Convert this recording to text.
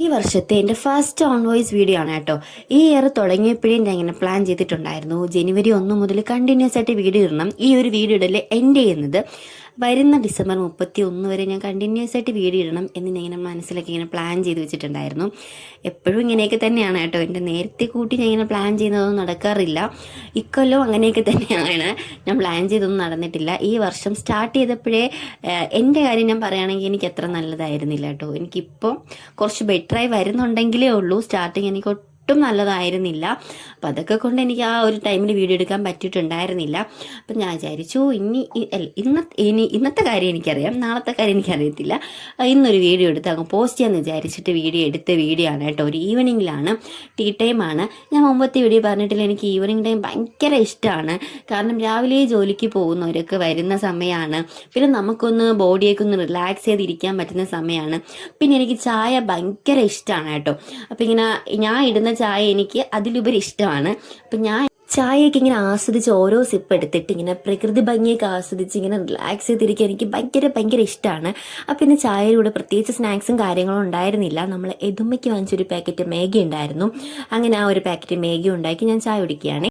ഈ വർഷത്തെ എൻ്റെ ഫസ്റ്റ് ഓൺ വോയിസ് വീഡിയോ ആണ് കേട്ടോ. ഈ ഇയർ തുടങ്ങിയപ്പോഴേ ഞാൻ ഇങ്ങനെ പ്ലാൻ ചെയ്തിട്ടുണ്ടായിരുന്നു. ജനുവരി 1 മുതൽ കണ്ടിന്യൂസ് ആയിട്ട് വീഡിയോ ഇടണം. ഈ ഒരു വീഡിയോ ഇടൽ എൻഡ് ചെയ്യുന്നത് വരുന്ന ഡിസംബർ 31 വരെ ഞാൻ കണ്ടിന്യൂസ് ആയിട്ട് വീഡിയോ ഇടണം എന്ന് ഞാൻ ഇങ്ങനെ മനസ്സിലൊക്കെ ഇങ്ങനെ പ്ലാൻ ചെയ്ത് വെച്ചിട്ടുണ്ടായിരുന്നു. എപ്പോഴും ഇങ്ങനെയൊക്കെ തന്നെയാണ് കേട്ടോ. എൻ്റെ നേരത്തെ കൂട്ടി ഞാൻ ഇങ്ങനെ പ്ലാൻ ചെയ്യുന്നതൊന്നും നടക്കാറില്ല. ഇക്കൊല്ലം അങ്ങനെയൊക്കെ തന്നെയാണ്. ഞാൻ പ്ലാൻ ചെയ്തൊന്നും നടന്നിട്ടില്ല. ഈ വർഷം സ്റ്റാർട്ട് ചെയ്തപ്പോഴേ എൻ്റെ കാര്യം ഞാൻ പറയുകയാണെങ്കിൽ എനിക്ക് അത്ര നല്ലതായിരുന്നില്ല കേട്ടോ. എനിക്കിപ്പോൾ കുറച്ച് ബെറ്ററായി വരുന്നുണ്ടെങ്കിലേ ഉള്ളൂ. സ്റ്റാർട്ടിങ് എനിക്ക് ഒട്ടും നല്ലതായിരുന്നില്ല. അപ്പം അതൊക്കെ കൊണ്ട് എനിക്ക് ആ ഒരു ടൈമിൽ വീഡിയോ എടുക്കാൻ പറ്റിയിട്ടുണ്ടായിരുന്നില്ല. അപ്പം ഞാൻ വിചാരിച്ചു ഇന്നത്തെ കാര്യം എനിക്കറിയാം, നാളത്തെ കാര്യം എനിക്കറിയത്തില്ല. ഇന്നൊരു വീഡിയോ എടുത്ത് അങ്ങ് പോസ്റ്റ് ചെയ്യാമെന്ന് വിചാരിച്ചിട്ട് എടുത്ത വീഡിയോ ആണ് കേട്ടോ. ഒരു ഈവനിങ്ങിലാണ്, ടീ ടൈമാണ്. ഞാൻ മുമ്പത്തെ വീഡിയോ പറഞ്ഞിട്ടില്ല, എനിക്ക് ഈവനിങ് ടൈം ഭയങ്കര ഇഷ്ടമാണ്. കാരണം രാവിലെ ജോലിക്ക് പോകുന്നവരൊക്കെ വരുന്ന സമയമാണ്. പിന്നെ നമുക്കൊന്ന് ബോഡിയൊക്കെ ഒന്ന് റിലാക്സ് ചെയ്തിരിക്കാൻ പറ്റുന്ന സമയമാണ്. പിന്നെ എനിക്ക് ചായ ഭയങ്കര ഇഷ്ടമാണ് കേട്ടോ. അപ്പം ഇങ്ങനെ ഞാൻ ഇടുന്ന ചായ എനിക്ക് അതിലുപരി ഇഷ്ടമാണ്. അപ്പം ഞാൻ ചായയൊക്കെ ഇങ്ങനെ ആസ്വദിച്ച് ഓരോ സിപ്പ് എടുത്തിട്ട് ഇങ്ങനെ പ്രകൃതി ഭംഗിയൊക്കെ ആസ്വദിച്ച് ഇങ്ങനെ റിലാക്സ് ചെയ്തിരിക്കുക എനിക്ക് ഭയങ്കര ഇഷ്ടമാണ്. അപ്പം ഇന്ന് ചായയിലൂടെ പ്രത്യേകിച്ച് സ്നാക്സും കാര്യങ്ങളും ഉണ്ടായിരുന്നില്ല. നമ്മൾ എതുമ്മയ്ക്ക് വാങ്ങിച്ചൊരു പാക്കറ്റ് മാഗി ഉണ്ടായിരുന്നു. അങ്ങനെ ആ ഒരു പാക്കറ്റ് മാഗി ഉണ്ടാക്കി ഞാൻ ചായ കുടിക്കുകയാണ്.